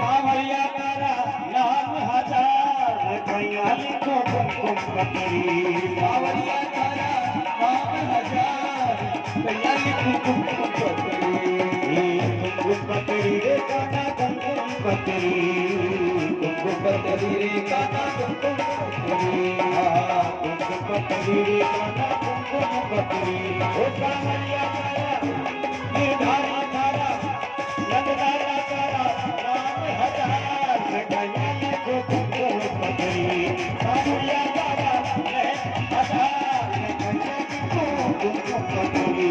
सावरिया तारा नाम हजार कैया लिखो कुमकुम पतरी सावरिया तारा नाम हजार कैया लिखो कुमकुम पतरी कुमकुम पतरी रे काना कुमकुम पतरी कुमकुम पतरी रे काना कुमकुम पतरी कुमकुम पतरी रे काना कुमकुम पतरी ओ सावरिया तारा निर्धारी तारा लगदारा तारा नाम हजार कैया लिखो कुमकुम पतरी सावरिया तारा हजार कैया लिखो कुमकुम पतरी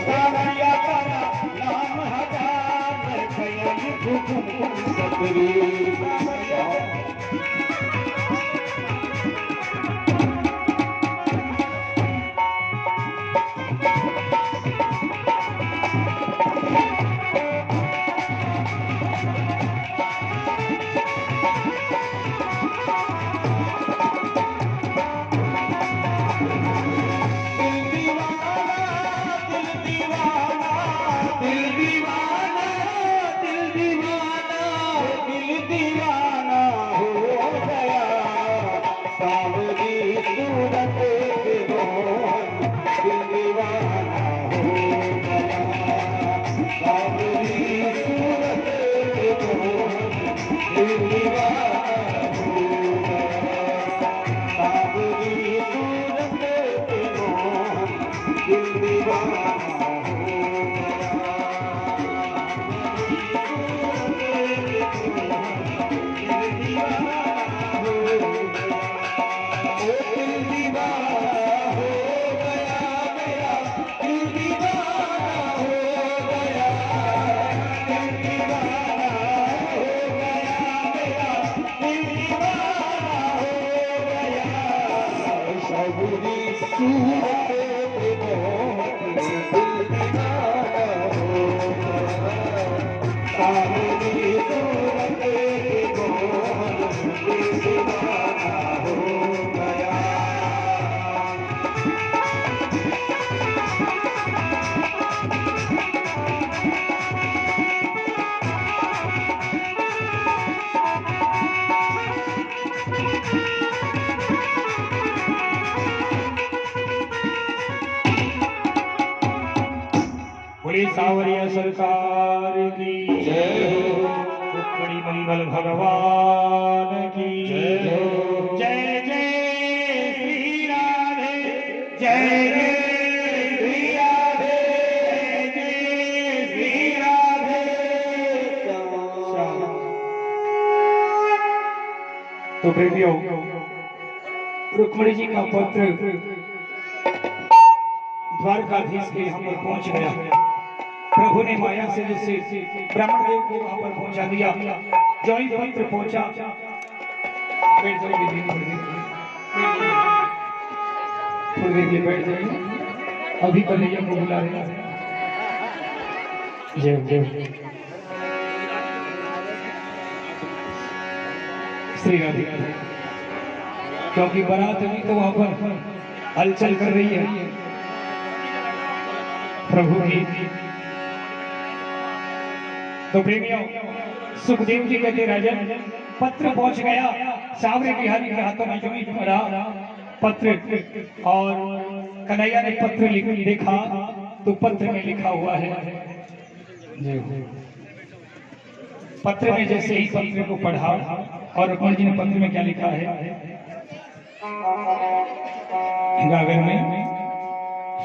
सावरिया तारा नाम हजार कैया लिखो कुमकुम पतरी बोली सावरिया सरकार की जय हो रुक्मिणी मंगल भगवान की जय हो जय जय श्री राधे जय जय श्री राधे जय जय श्री राधे तो प्रेमियों रुक्मिणी जी का पत्र द्वारकाधीश के यहाँ पर पहुंच गया। प्रभु ने माया से जैसे ब्राह्मण देव को वहां पर पहुंचा दिया। जो ही पत्र पहुंचा बैठ जाइए बैठ जाइए अभी कन्हैया को बुला रहे हैं। जय जय श्री राधे क्योंकि बारात अभी तो वहां पर हलचल कर रही है प्रभु की। तो प्रेमियों सुखदेव जी कहते राजन पत्र पहुंच गया सावरे बिहारी के हाथों में जो ही पड़ा पत्र, और कन्हैया ने पत्र देखा तो पत्र में लिखा हुआ है, पत्र में जैसे ही पत्र को पढ़ा और रघुवर जी ने पत्र में क्या लिखा है, गागर में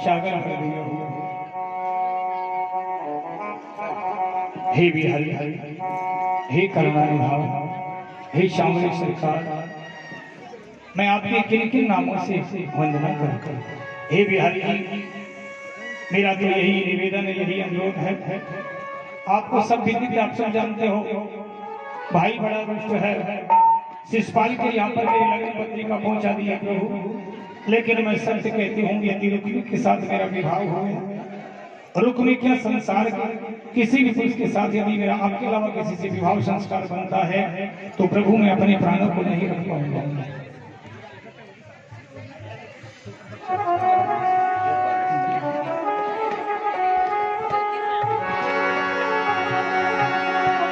सागर भर दिया हुआ, हे बिहारी हे करुणा निधान, हे शामली सरकार, मैं आपके किन किन नामों से वंदना करूं। हे बिहारी जी, मेरा तो यही निवेदन है, यही अनुरोध है, आपको सब विदित, आप सब जानते हो भाई बड़ा दुष्ट है, शिषपाल के यहाँ पर मेरी लगन पत्रिका पहुंचा दिया प्रभु, लेकिन मैं सत्य कहती हूँ यदि रुक्मी के साथ मेरा विवाह हो, रुक्मी क्या संसार का किसी भी पुरुष के साथ यदि मेरा आपके अलावा किसी से विवाह संस्कार बनता है तो प्रभु मैं अपने प्राणों को नहीं रख पाऊंगा।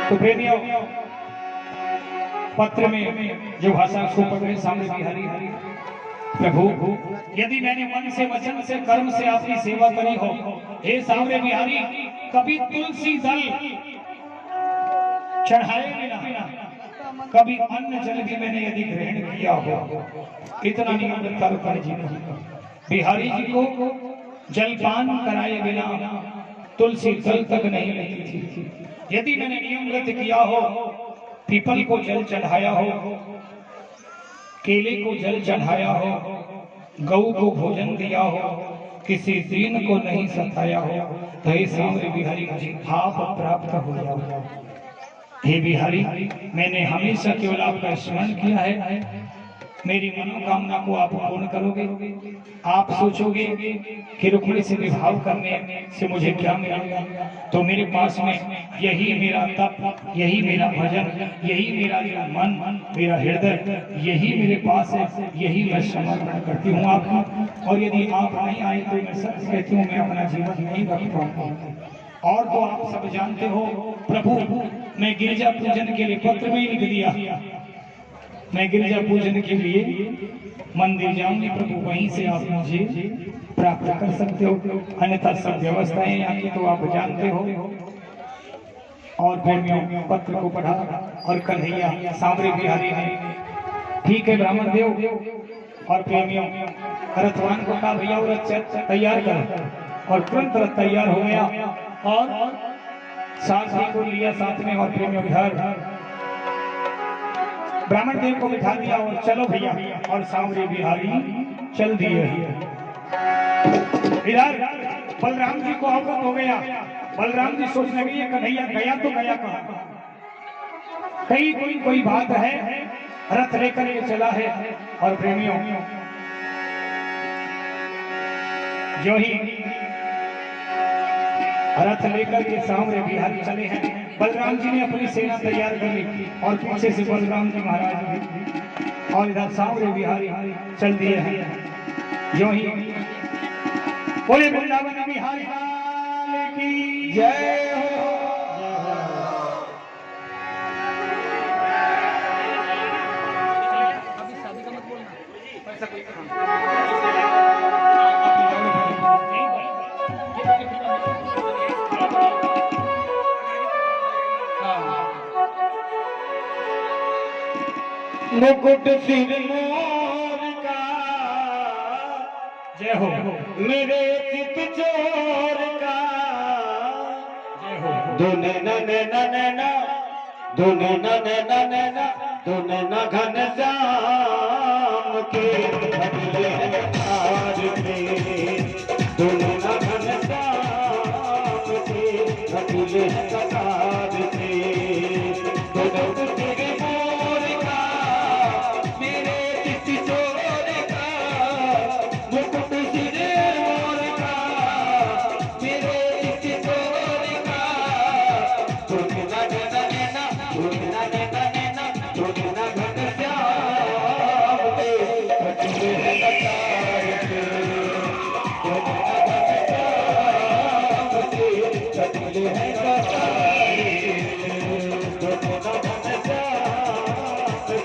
तो प्रेमियों, पत्र में जो भाषा उसको पढ़ रहे सामने बिहारी प्रभु, यदि मैंने मन से वचन से कर्म से आपकी सेवा करी हो, हे सामने बिहारी, कभी तुलसी दल चढ़ाए बिना, कभी अन्न जल भी मैंने यदि ग्रहण किया हो, इतना नियम रखा रुपये जी ने बिहारी जी को जलपान कराए बिना तुलसी दल तक नहीं लेती थी। यदि मैंने नियम व्रत किया हो, पीपल को जल चढ़ाया हो, केले को जल चढ़ाया हो, गऊ को भोजन दिया हो, किसी दीन को नहीं सताया हो, तो हे सामने बिहारी जी आप प्राप्त हो जाओ। हे बिहारी, मैंने हमेशा केवल आपका स्मरण किया है, मेरी मनोकामना को आप पूर्ण करोगे। आप सोचोगे कि रुक्मिणी से विवाह करने से मुझे क्या मिलेगा, तो मेरे पास में यही मेरा तप, यही मेरा भजन, यही मेरा जो मन, मेरा हृदय, यही मेरे पास है, यही मैं समर्पण करती हूँ आपको। और यदि आप नहीं आए तो मैं सच कहती हूँ मैं अपना जीवन नहीं रख पाऊंगा। और तो आप सब जानते हो प्रभु, मैं गिरजा पूजन के लिए पत्र में ही लिख दिया, मैं गिरजा पूजन के लिए मंदिर जाऊंगी प्रभु, वहीं से आप मुझे प्राप्त कर सकते हो, अन्यथा सब व्यवस्थाएं यहाँ की तो आप जानते हो। और प्रेमियों, पत्र को पढ़ा और कन्हैया सांवरे बिहारी ने, ठीक है ब्राह्मण देव, और प्रेमियों रथवान को कहा भैया रथ तैयार कर, और तुरंत रथ तैयार हो गया और साथी को लिया साथ में, और प्रेमियों घर ब्राह्मण देव को बिठा दिया और चलो भैया, और सांवरे बिहारी चल दिए। इधर बलराम जी को अवगत हो गया, बलराम जी सोचने लगे कन्हैया गया तो गया कहाँ, कहीं कोई बात है, रथ लेकर के चला है। और प्रेमियों, जो ही रथ लेकर के सांवरे बिहारी चले हैं, बलराम जी ने अपनी सेना तैयार कर ली और पीछे से बलराम जी महाराज भी, और इधर सांवरे बिहारी चल दिए हैं। जो ही बोले वृंदावन बिहारी लाल की जय हो। मुकुट सिर मोर का जय हो, मेरे चित चोर का, जय हो, दुने नने नने ना, दुने नने नने ना, दुने न घन श्याम के अगले हार पे, दुने न घन श्याम के अगले कतार पे, दुने सिर मोर का, मेरे चित चोर का, मुकुट सिर मोर का, मेरे चित चोर का, दुने न नने ना, दुने न नने ना, दुने न घन श्याम के अगले कतार पे, दुने न घन श्याम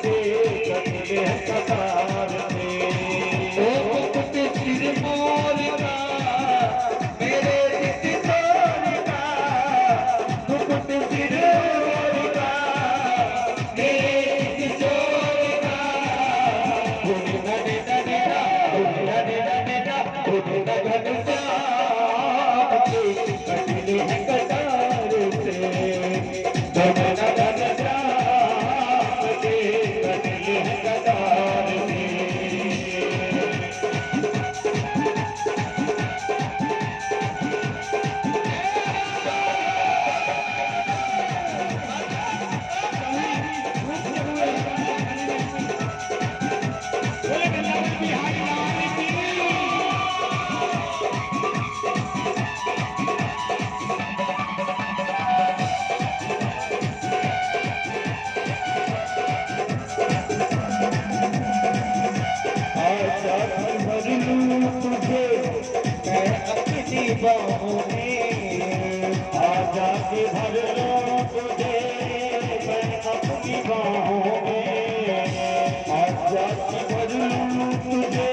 के अगले कतार पे, अपनी बाहों में, आजा के भर लूं तुझे मैं अपनी बाहों में, आजा के भर लूं तुझे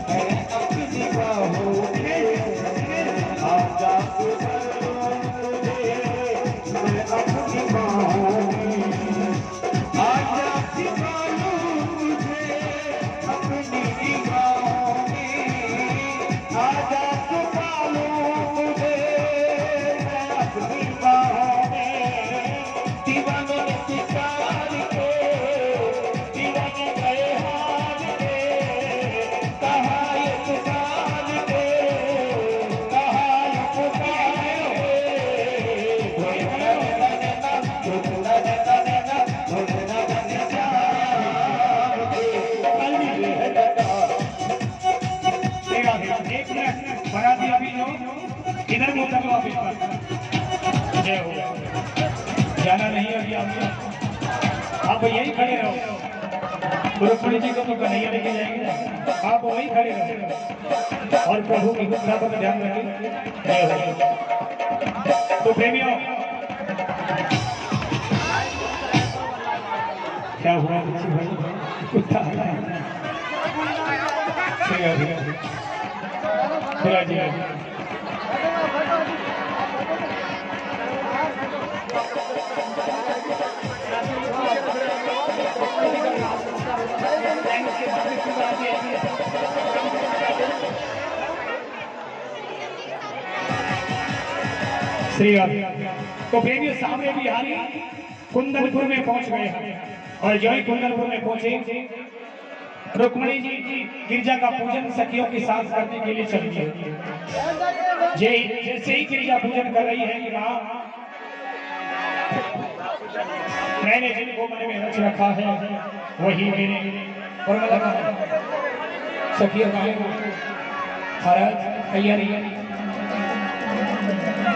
मैं अपनी बाहों में, आजा के भर लूं तुझे मैं अपनी बाहों में, आजा के भर लूं तुझे अपनी बाहों में, आजा के भर लूं तुझे मैं अपनी बाहों में, दीवाने ने शिकार के दीवाने गए हार के, कहा ये पुकार के, कहा ये पुकार के, कोई नैना ढूंढना नैना ढूंढना नैना अली है दादा। एक मिनट बना दिया अभी जो इधर को उतर लो ऑफिस पर। जय हो, जाना नहीं है अभी आप यही खड़े रहो। रुक्मिणी जी को तो कन्हैया लेके जाएंगे, आप वही खड़े रहो और प्रभु की गुप्ता पर ध्यान रखें। जय हो। तो प्रेमियों क्या हुआ भाई, कुत्ता जी श्री तो प्रेमी सामने बिहारी कुंदनपुर में पहुंच गए और जो ही कुंदनपुर में पहुंचे रुक्मिणी जी गिरजा का पूजन सखियों के साथ करने के लिए चली है। जैसे ही गिरजा पूजन कर रही है कि मां मैंने जिनको मन में रच रखा है वही मेरे और सखियों का महाराज तैयारी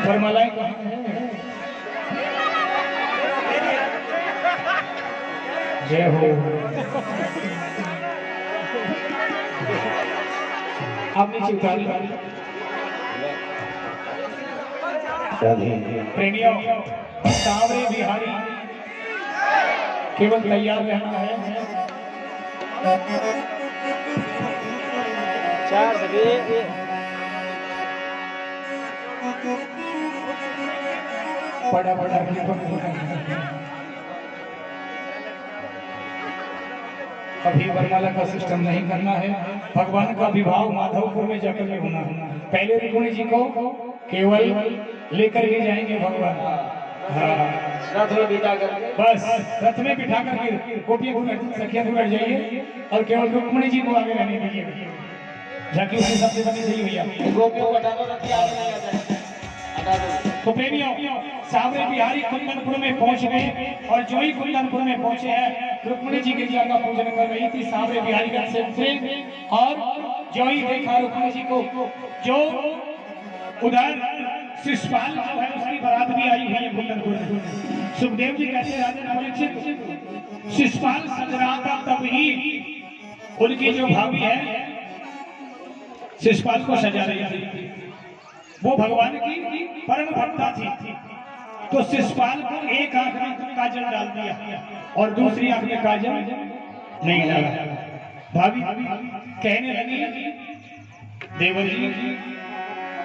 फरमालाएं जय हो। आप नीचे उतार प्रेमियों सांवरे बिहारी केवल तैयार रहना है। चार बड़ा बड़ा अभी वरमाला का सिस्टम नहीं करना है। भगवान का विवाह माधवपुर में जाकर के होना है। पहले रुक्मिणी जी को केवल लेकर के जाएंगे भगवान, रथ में बिठा कर, बस रथ में बिठा करके गोपियों को सखिया को बैठ जाइए और केवल रुक्मिणी जी को आगे रहने दीजिए। झांकी उसके सबसे बनी सही भैया, गोपियों को हटा दो, रथ आगे नहीं आता। तो प्रेमियों सांवरे बिहारी कुंदनपुर में पहुंच गए और जो ही कुंदनपुर में पहुंचे हैं रुक्मिणी जी गिरजा का पूजन कर रही थी सांवरे बिहारी का से और जो ही देखा रुक्मिणी जी को, जो उधर शिशुपाल जो है उसकी बारात भी आई हुई है कुंदनपुर में। सुखदेव जी कहते राजा परीक्षित शिशुपाल सज रहा था तब ही उनकी जो भाभी है शिशुपाल को सजा रही थी। वो भगवान की परम भक्ता थी तो शिशुपाल को एक आंख में काजल डाल दिया और दूसरी आंख में काजल नहीं डाला। भाभी कहने लगी देवर जी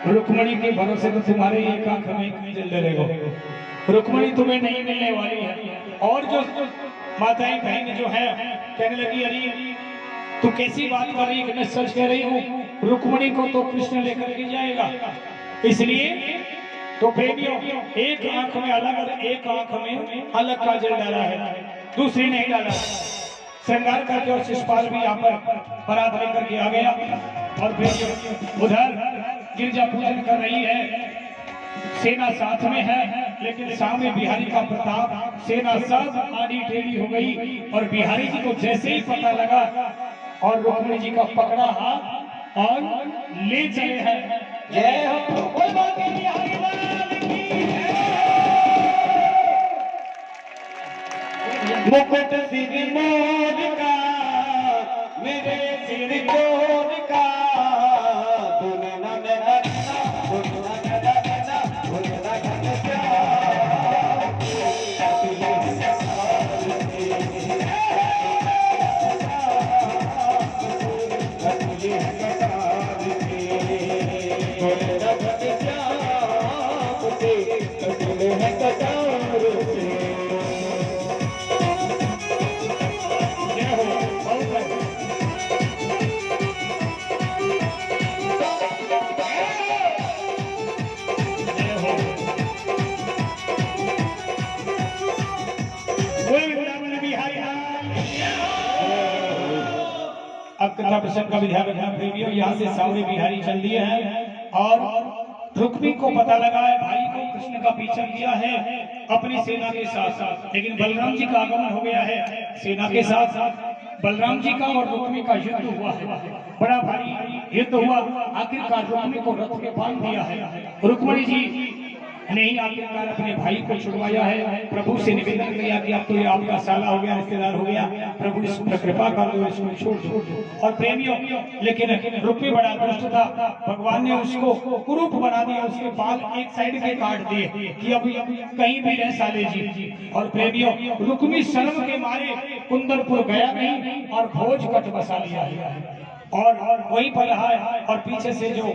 रुक्मिणी के भरोसे तो तुम्हारे एक आंख में जल रहेगा, रुक्मिणी तुम्हें नहीं मिलने वाली है। और जो माताएं बहन जो है कहने लगी अरे तू कैसी बात कर रही है, मैं सच कह रही हूँ रुक्मिणी को तो कृष्ण लेकर के जाएगा। इसलिए तो प्रेमियों एक आंख में अलग और एक आंख में अलग काजल डाला है, दूसरी नहीं डाला। श्रृंगार करके और शिशुपाल भी यहाँ पर बारात लेकर के आ गया और फिर उधर गिरजा पूजन कर रही है। सेना साथ में है लेकिन सामने बिहारी का प्रताप, सेना सब आड़ी टेढ़ी हो गई और बिहारी जी को जैसे ही पता लगा और रुक्मिणी जी का पकड़ा हाथ और ले चले हैं। जय हो बोल बोल के बिहारी लाल की मुकुट सिर मोर का मेरे सिर चोर का, तूने न कथा प्रसंग का भी ध्यान रखना प्रेमियों। यहाँ से सावरे बिहारी चल दिए हैं और रुक्मी को पता लगा है भाई को कृष्ण का पीछा किया है अपनी सेना के साथ, लेकिन बलराम जी का आगमन हो गया है सेना के साथ। बलराम जी का और रुक्मी का युद्ध हुआ है, बड़ा भारी युद्ध हुआ। आखिरकार रुक्मी को रथ के बांध दिया है। रुक्मणी जी ने ही आखिरकार अपने भाई को छुड़वाया है। प्रभु से निवेदन किया कि अब तो ये आपका साला हो गया, रिश्तेदार हो गया, प्रभु इस पर कृपा कर दो, इसको छोड़ दो। और प्रेमियों, लेकिन रुक्मी बड़ा दुष्ट था, भगवान ने उसको कुरूप बना दिया, उसके बाल एक साइड के काट दिए कि अब कहीं भी रह साले जी। और प्रेमियों, रुक्मी शर्म के मारे कुंदरपुर गया नहीं और भोज कट बसा लिया और वहीं पर रहा है। और पीछे से जो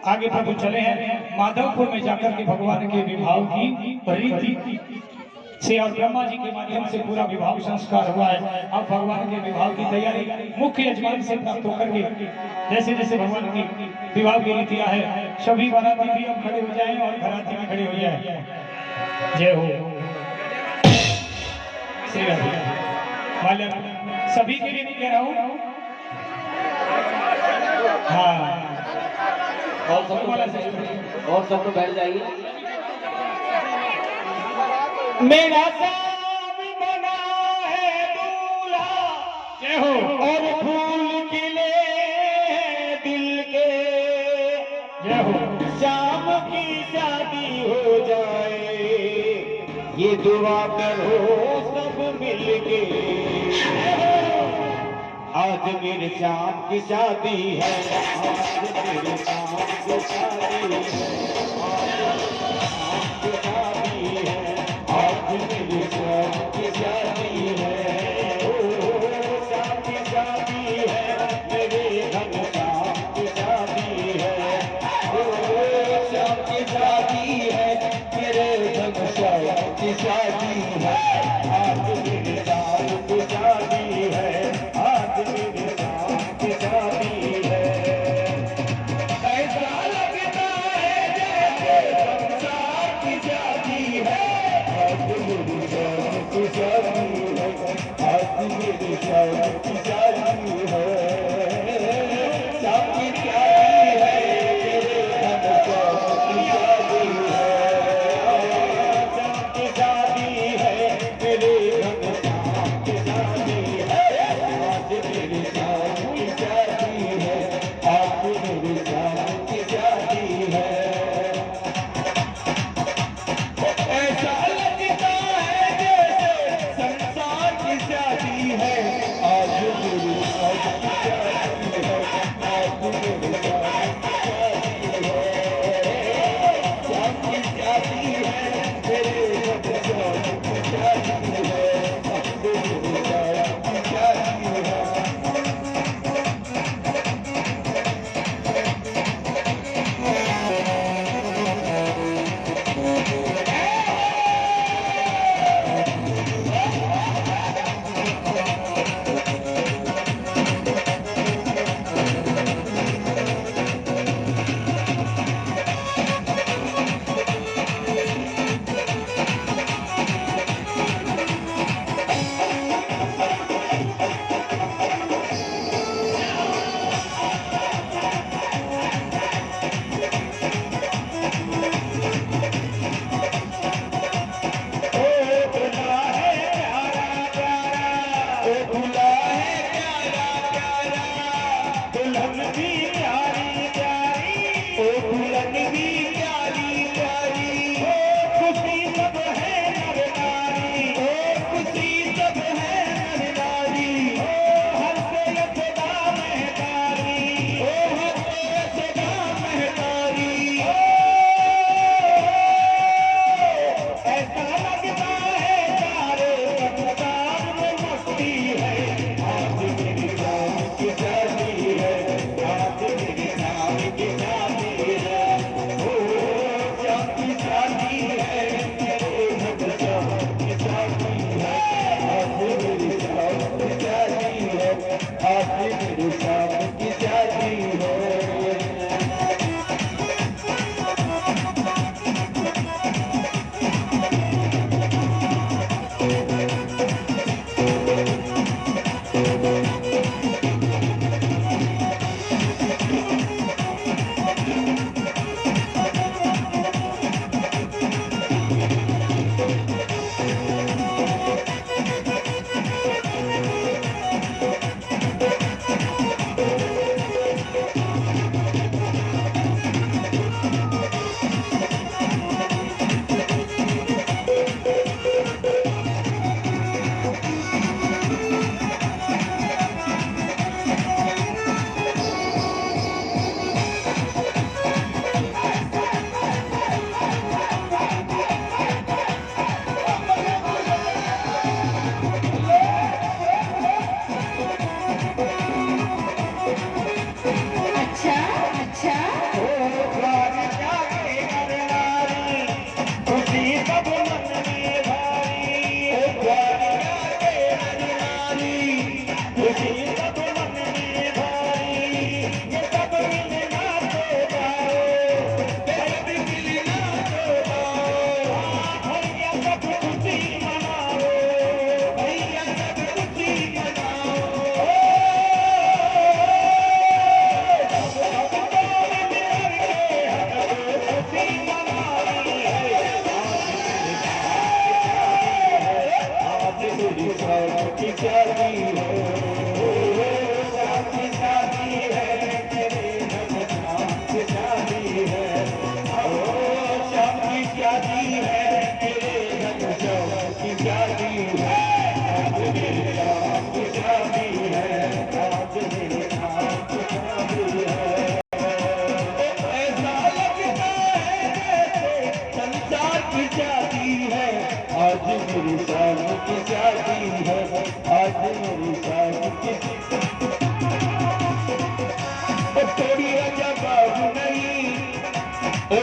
आगे प्रभु चले हैं माधवपुर में जाकर के भगवान के विवाह की रीति से और ब्रह्मा जी के माध्यम से पूरा विवाह संस्कार हुआ है। अब भगवान के विवाह की तैयारी मुख्य यजमान से प्राप्त होकर के जैसे जैसे भगवान की विवाह की रीतियां है, सभी बाराती भी अब खड़े हो जाएं और घराती भी खड़े हो जाए। जय हो श्री राधे। सभी के लिए नहीं कह रहा हूँ, हाँ, और सब तो बैठ जाइए। मेरा साम बना है दूल्हा, जय हो, और फूल खिले दिल के, जय हो, शाम की शादी हो जाए, ये दुआ करो सब मिलके। आज मेरे शाम की शादी है, आज मेरे शाम की शादी है, आज मेरे शाम की शादी है, ओ शाम की शादी है, मेरे धन शाम की शादी है, ओ शाम की शादी है, मेरे धन शाम की शादी है, आज मेरे शाम की शादी है, आज मेरे शाम की शादी है। ऐसा लगता है जैसे संसार की शादी है, आज मेरी शाम की शादी है, आज मेरी शाम की शादी है, शाम की शादी है, तेरे धन शाम की शादी है, शाम की शादी है,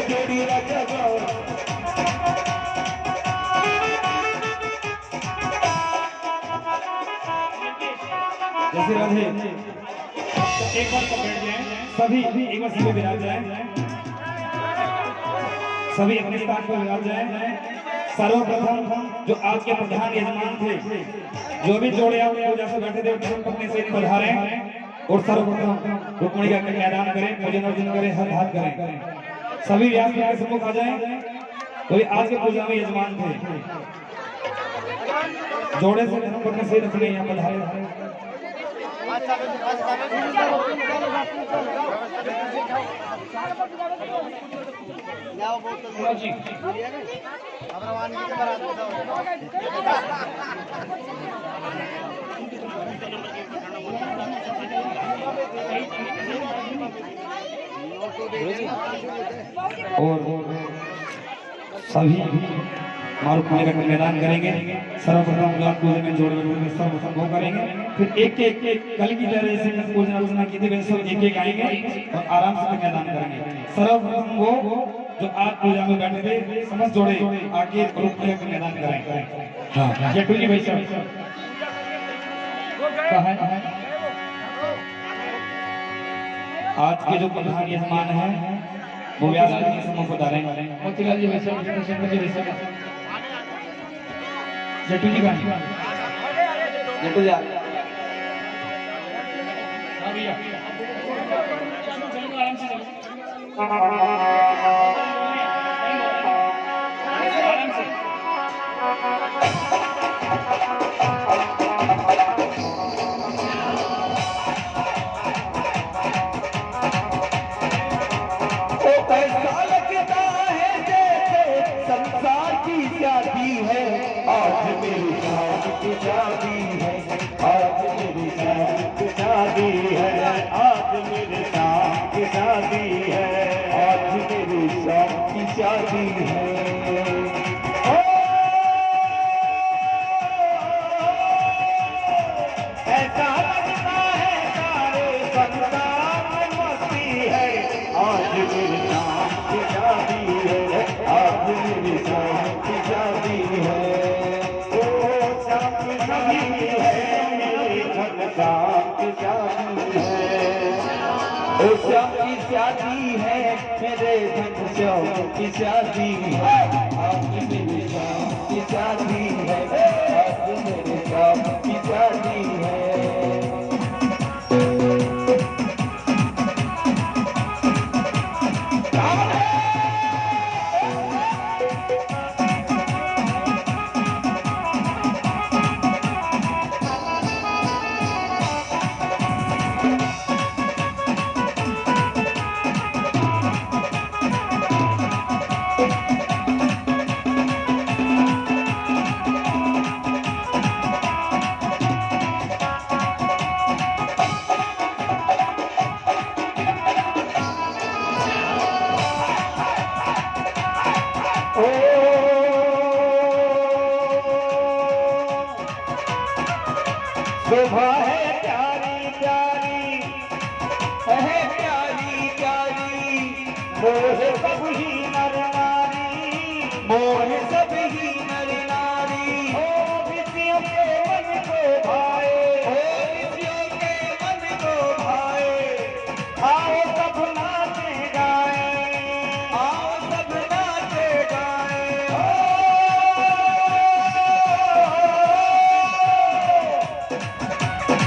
जोड़ी राजा जैसे राधे एक बार बैठ जाए सभी एक बार सभी विराज जाए सभी अपने स्थान पर विराज जाए। सर्वप्रथम जो आज के प्रधान यजमान थे जो भी जोड़े पूजा से बैठे थे अपने से पधारे और सर्वप्रथम रुक्मणी का कन्यादान करें पूजन अर्चन करें हर हाथ करें। सभी व्यास के सम्मुख आ जाए। तो आज के पूजा में यजमान थे जोड़े से अपने से रखने यहाँ पधारे। और सभी मारुख माने का कन्यादान करेंगे। सर्वप्रथम गुलाब पूजन में जोड़े में सर्वप्रथम वो करेंगे। फिर एक कल की तरह जैसे पूजन अर्चना की थी वैसे एक आएंगे और आराम से कन्यादान करेंगे। सर्वप्रथम वो जो आज पूजा में बैठे थे समस्त जोड़े आगे मारुख माने का कन्यादान करेंगे। हाँ जटू जी भाई साहब कहाँ है? आज के जो प्रधान यजमान है वो व्यास जी के सम्मुख पधारेंगे। मोतीलाल जी वैसे जटू जी का जटू जा भैया आराम से संसार की शादी है आज मेरी शादी की शादी है आज मेरी शादी की शादी है आज मेरे शाम की शादी है आज मेरी शाम की शादी है। ऐसा लगता है सारे संसार में मस्ती है आज मेरी शाम की शादी है आज मेरी शाम की शादी है। ओ शाम की शादी है मेरी धन शाम की शादी है। ओ शाम की शादी है मेरे धन शाम की शादी है आज मेरी शाम की शादी है आज मेरे शाम की शादी है। शोभा है प्यारी प्यारी है प्यारी प्यारी मोह सब ही नर नारी मोह सब ही नर नारी ओ विषयों के मन को भाए ओ विषयों के मन को भाए आओ सब नाचे गाए आओ सब नाचे गाए।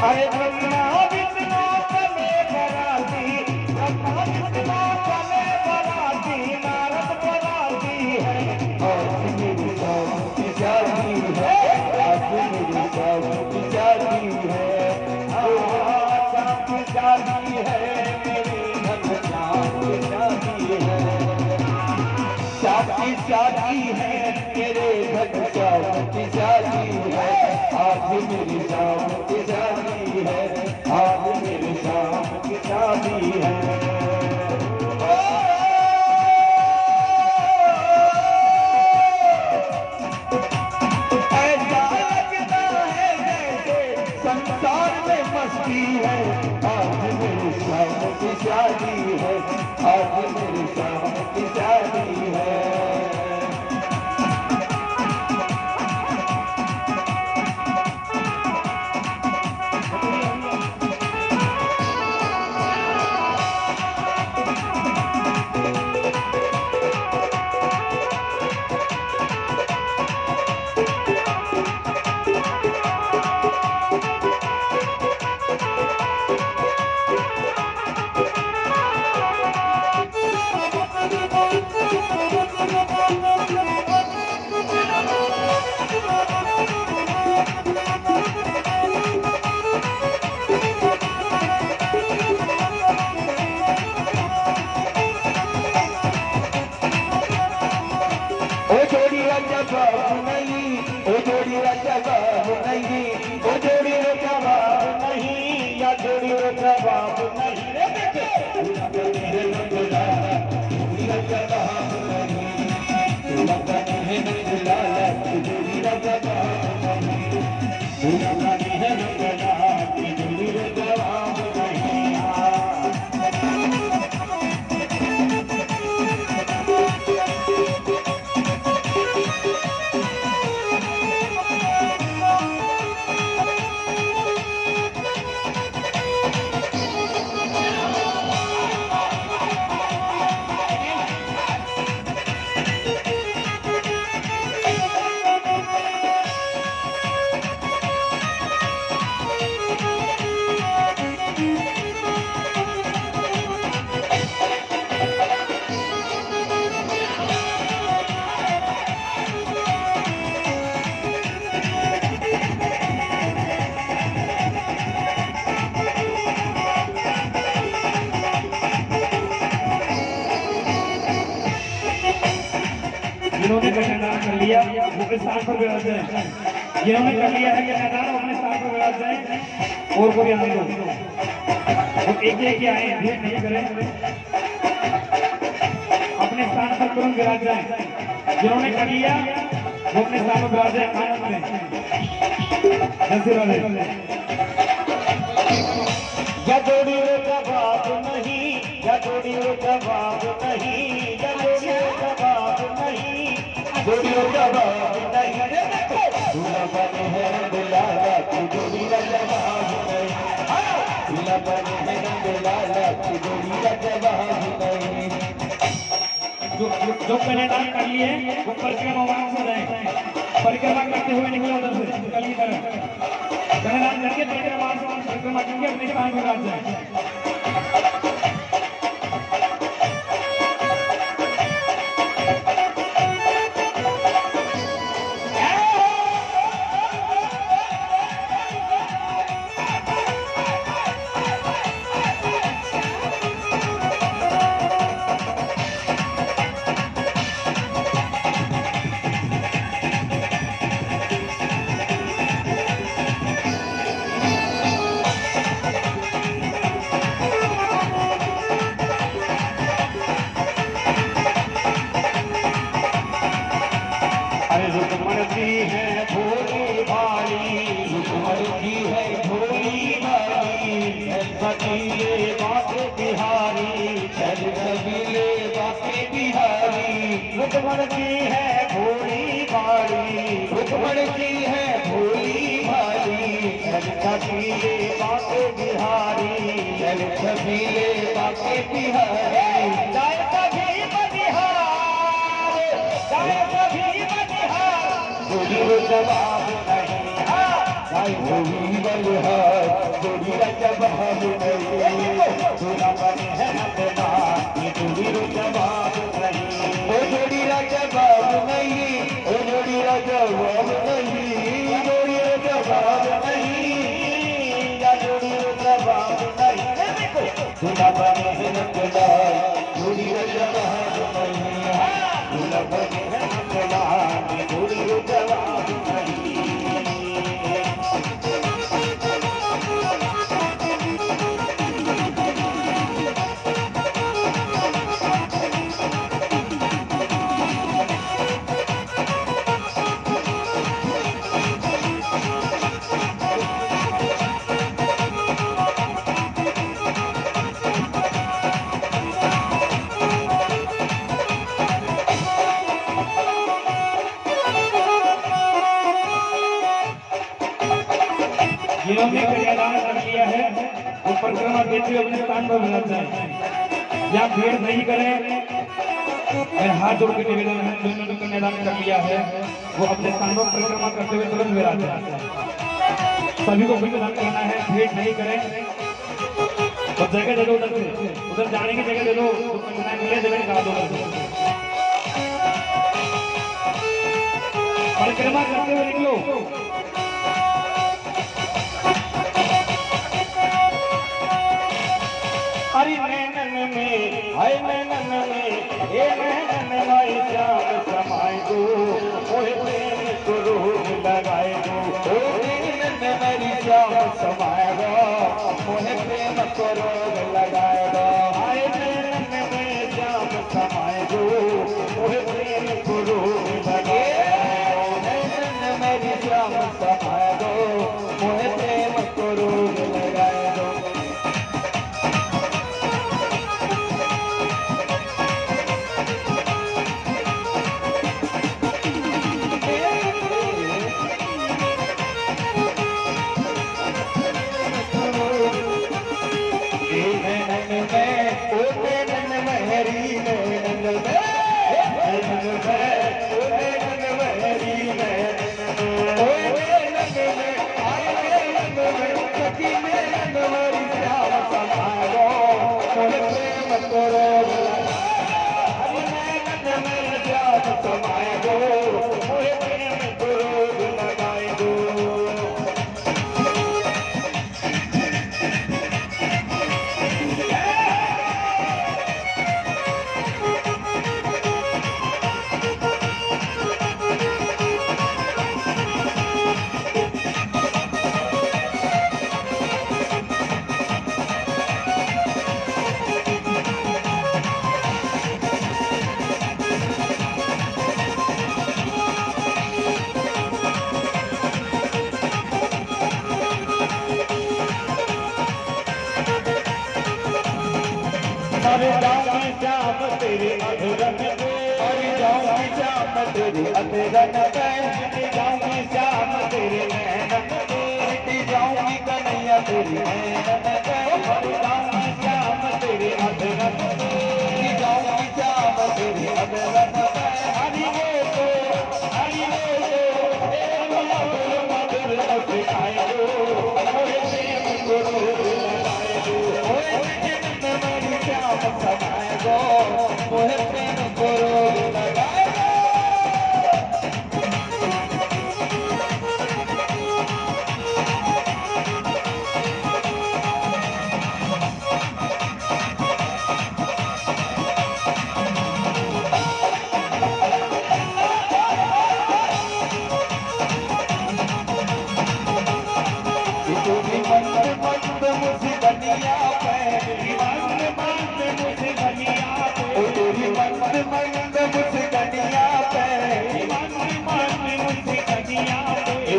अरे ब्रह्मा विष्णु चले बराती ब्रह्मा विष्णु चले बराती नारद बराती है आज मेरी शाम की शादी है आज मेरी शाम की शादी है। शाम की शादी है मेरी धन शाम की शादी है शाम की शादी है मेरे धन शाम की शादी है आज मेरी शाम की शादी है आज मेरी शाम की शादी है। ऐसा लगता है जैसे संसार में मस्ती है आज मेरी शाम की शादी है आज मेरी शाम की शादी जवाब नहीं, ओ जोड़ी रा जवाब नहीं, ओ जोड़ी रा जवाब नहीं, या जोड़ी रा जवाब नहीं रे बेटे जोड़ी रा जवाब नहीं, लगा है लाला जोड़ी रा जवाब नहीं, लगा है लाला जोड़ी रा जवाब नहीं। जिन्होंने कन्यादान कर लिया वो अपने स्थान पर विराज जाए, जिन्होंने कर लिया है कन्यादान वो अपने स्थान पर विराज जाए, और कोई आने दो, वो एक एक आए भेंट नहीं करें, अपने स्थान पर तुरंत विराज जाए, जिन्होंने कर लिया वो अपने स्थान पर विराज जाए, आनंद में जैसे वाले या जोड़ी रे जवाब नहीं, या जोड़ी रे जवाब नहीं, या जोड़ी रे जवाब नहीं, जोड़ी रे जवाब नहीं रे देखो दूल्हा बने है दुलाला की जोड़ी रा जवाब नहीं, दूल्हा बने है दुलाला की जोड़ी रा जवाब नहीं। जो कन्यादान कर लिए वो परिक्रमा वहां से जाए, परिक्रमा करते हुए निकले उधर से निकल की तरफ, कन्यादान करके परिक्रमा करके अपने स्थान पर विराज जाए। अरे रुकमण की है भोली भाली, रुकमण की है भोली भाली, सतीले बाके बिहारी, चल सबीले बाके बिहारी, रुकमण की है भोली भाली, रुकमण की है भोली भाली, चल सबीले बाके बिहारी, चल सबीले बाके बिहारी, जाए कभी बनिहार, जाए कभी जोड़ी रा जवाब नहीं, जाए जोड़ी बलिहार, जोड़ी रा जवाब नहीं, दूल्हा बने है अपना ये जोड़ी रा जवाब नहीं, ओ जोड़ी रा जवाब नहीं, ओ जोड़ी रा जवाब नहीं, जोड़ी रा जवाब नहीं, या जोड़ी रा जवाब नहीं देखो दूल्हा बने है अपना जोड़ी रा जवाब नहीं, दूल्हा बने है अपना ये जोड़ी रा जवाब नहीं। जिन्होंने कन्यादान कर लिया है वो परिक्रमा देते हुए अपने स्थान पर विराज जाए, या भेंट नहीं करें, मैं हाथ जोड़ के निवेदन है जिन्होंने कन्यादान कर लिया है वो अपने स्थान पर परिक्रमा करते हुए तुरंत विराज जाए, सभी को कन्यादान करना है, भेंट नहीं करें, तो जगह दे दो, उधर जाने की जगह दे दो, कन्यादान मिले जगह निकाल दो, परिक्रमा करते हुए निकलो। हरि नैनन में, हाय नैनन में, हे नैनन माई श्याम समाय दो, ओ श्याम तेरे अधरन में मिट जाऊंगी श्याम तेरे नैनन में मिट जाऊंगी कन्हैया तेरे नैनन में मर जाऊंगी श्याम तेरे अधरन में मिट जाऊंगी श्याम तेरे अधरन में हरि वो मधुर मधुर मुस्काए दो मोहे प्रेम को रोग लगाए दो मोहे प्रेम में मेरी श्याम समाए दो मोहे प्रेम को रोग लगाए दो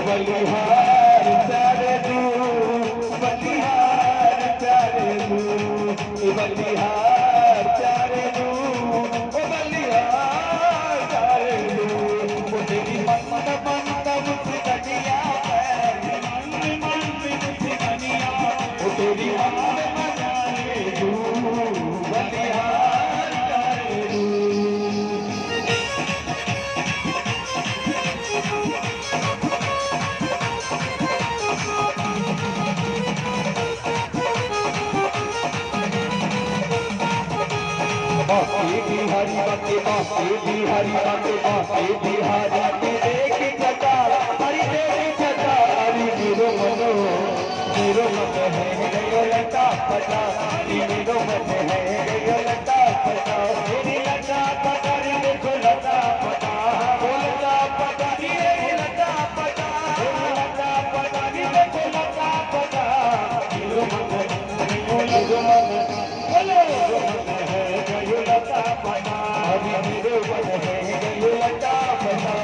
बलिहार चारे दू बलिहार चारे दू बलिहार चारे दू बलिहार चारे दू तेरी मंद मंद मुस्कनिया तेरी मंद मनाए दू बलिहार चारे दू बिहारी बाटे देख छटा हरी देख छटा हरी मेरो मन है गयो लटा फटा मेरो मन है गयो लटा फटा मेरी लटा फटा देखो लटा फटा लटा फटा लटा फटा लटा फटा देखो लटा फटा मेरो मन है गयो लटा फटा हरी मेरो मन है गयो लटा फटा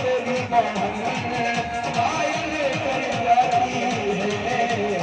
तेरी मोहन आयल कर जाती है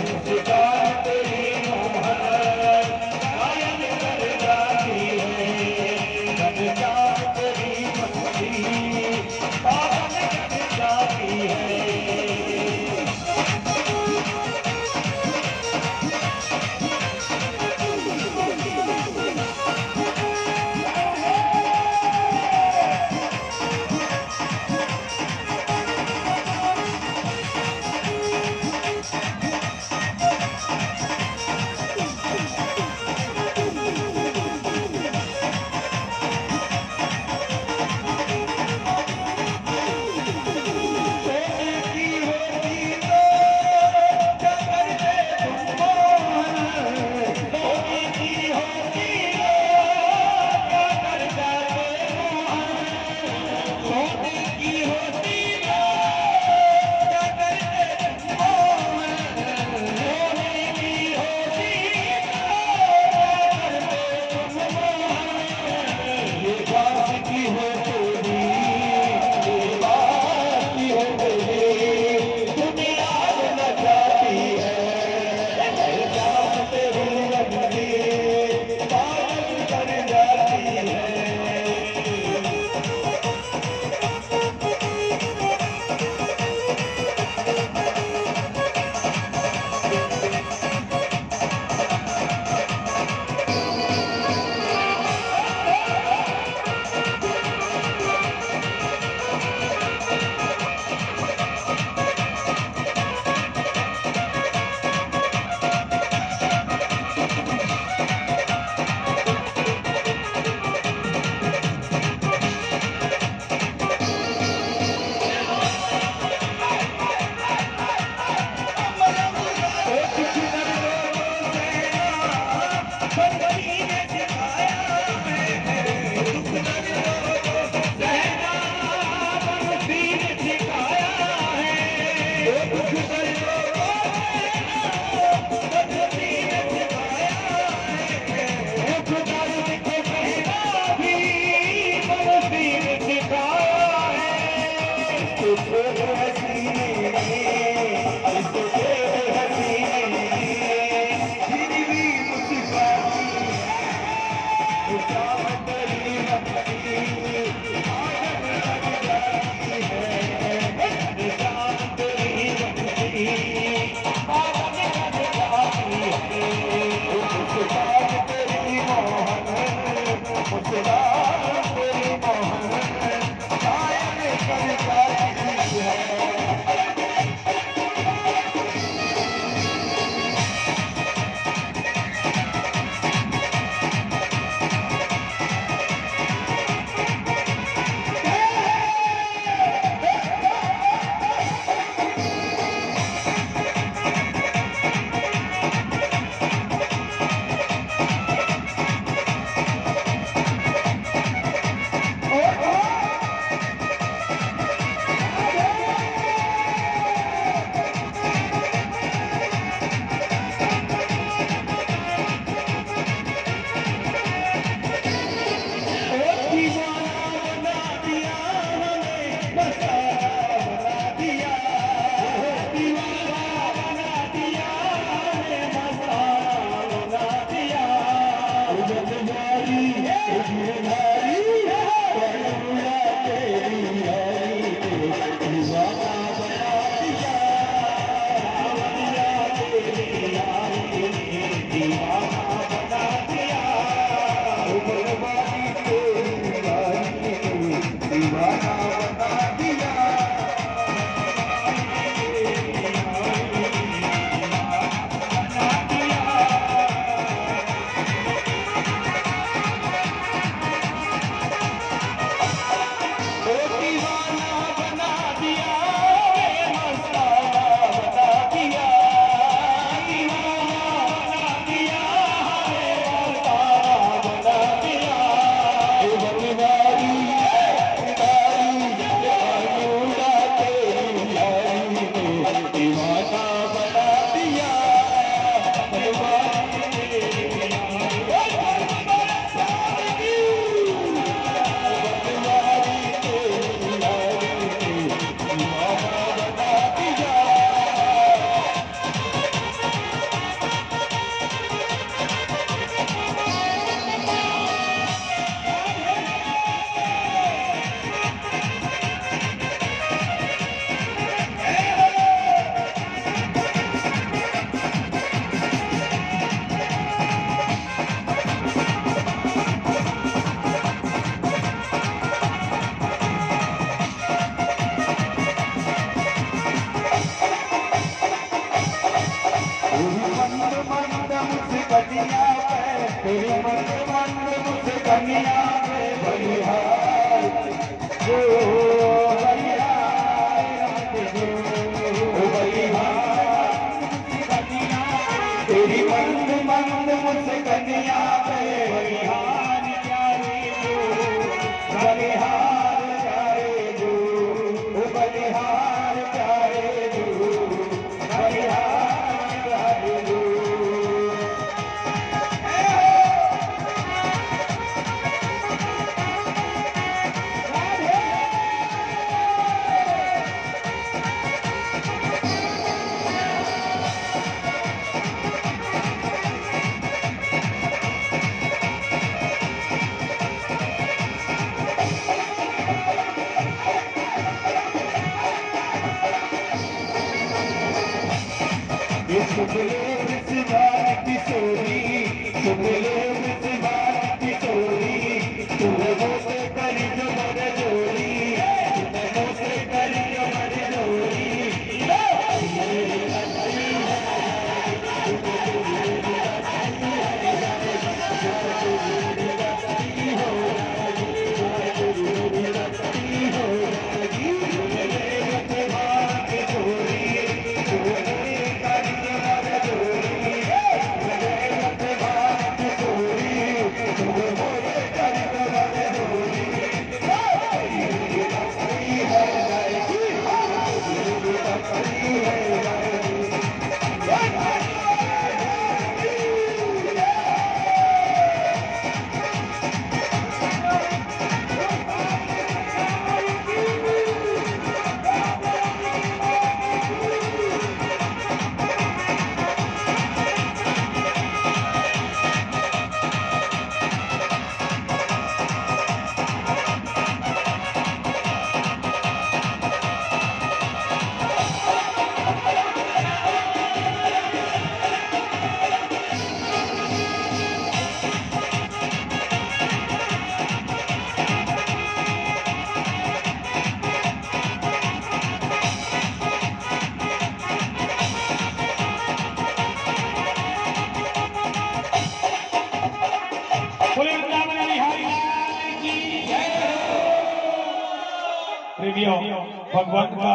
भगवान का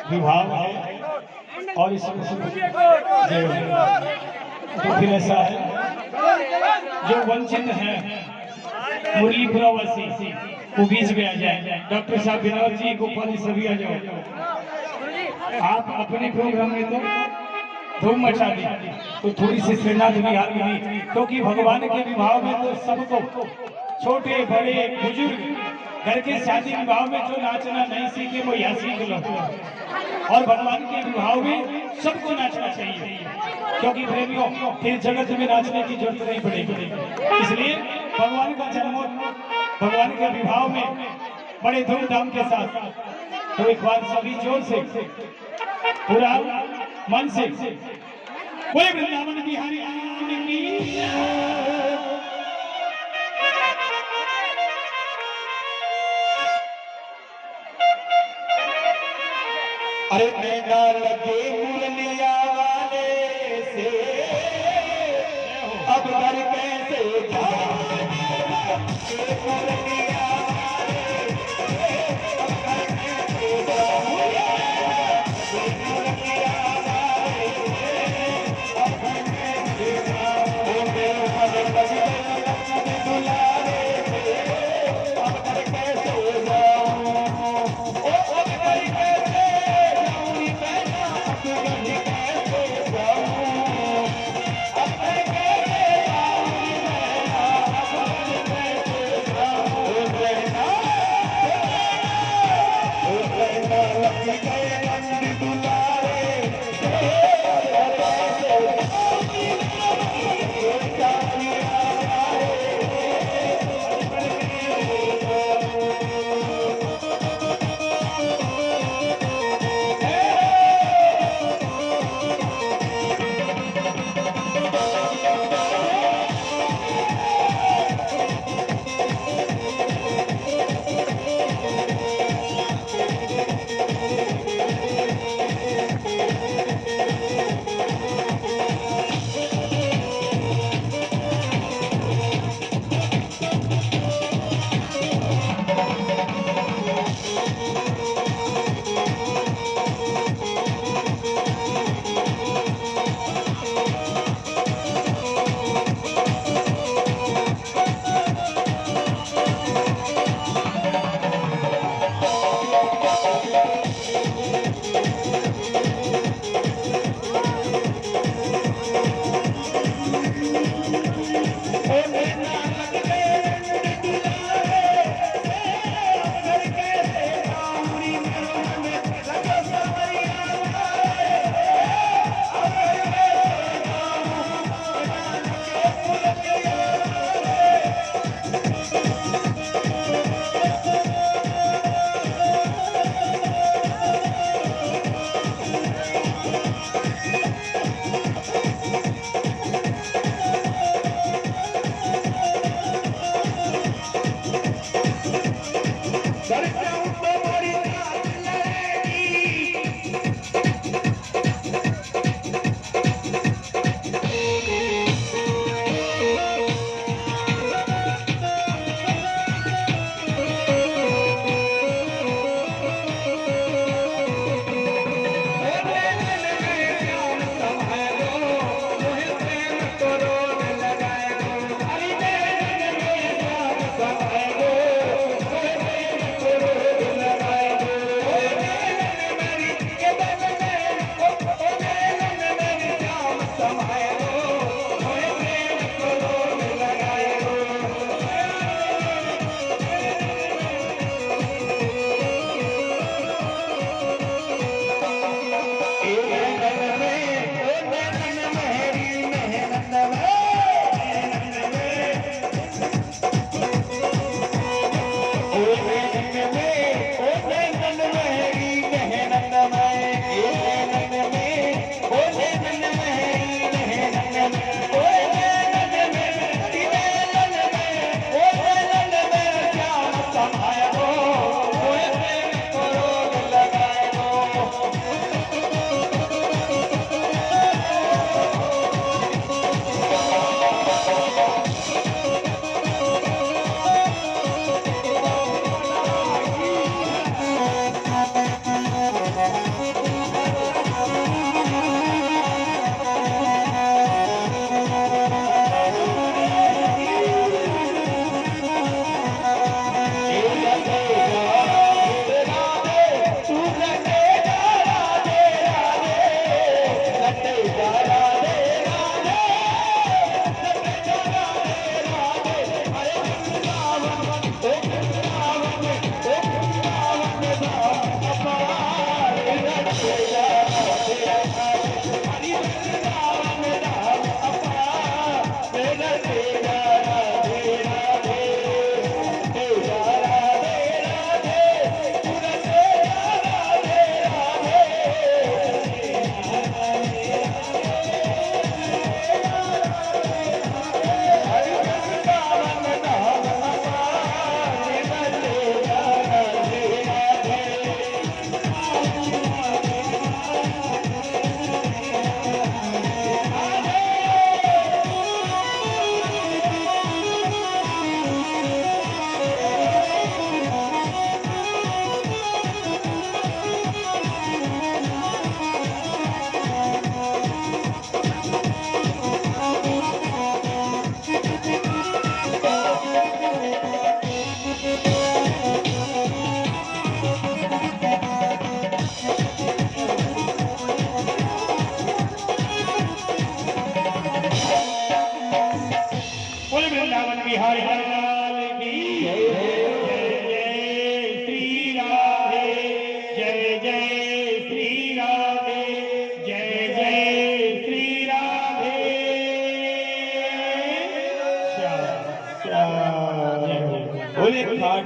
विभाग है और इसमें तो फिर ऐसा है जो वंचित है मुरलीपुरावासी वो बीच में आ जाए। डॉक्टर साहब विनोद जी गोपाल सभी आ जाओ। आप अपने प्रोग्राम में तो धूम मचा दी तो थोड़ी सी श्रीनाथ बिहार मिली, क्योंकि भगवान के विवाह में तो सबको छोटे बड़े बुजुर्ग घर के शादी विवाह में जो नाचना नहीं सीखे वो यहाँ सीख लो। और भगवान के विवाह में सबको नाचना चाहिए, क्योंकि प्रेमियों फिर जगत में नाचने की जरूरत नहीं पड़ेगी। इसलिए भगवान का जन्मोत्सव भगवान के विवाह में बड़े धूमधाम के साथ, तो एक बार सभी जोर से पूरा मन से बोले वृंदावन बिहारी लाल की। अरे नैना लगे मुरलिया वाले से अब घर कैसे जाए मुरलिया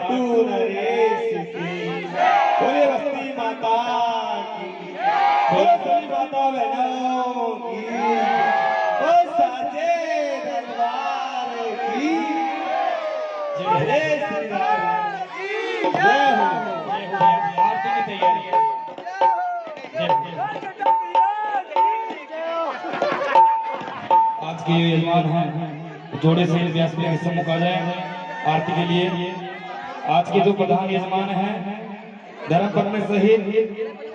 खाटू नरेश की, बोले बस्ती माता की, बोले सभी माता बहनों की, ओ साचे दरबार की जय श्री राम। जय हो। आरती की तैयारी है। आज के यजमान हैं जोड़े से व्यास के सम्मुख आ जाए आरती के लिए। आज के जो प्रधान यजमान हैं धर्म पत्नी सहित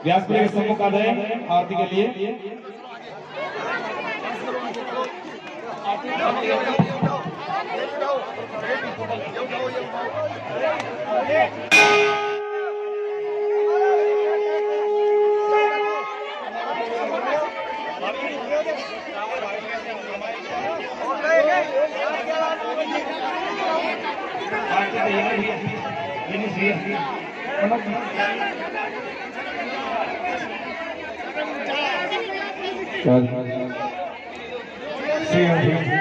व्यास के सम्मुख आ जाए आरती के लिए। श्री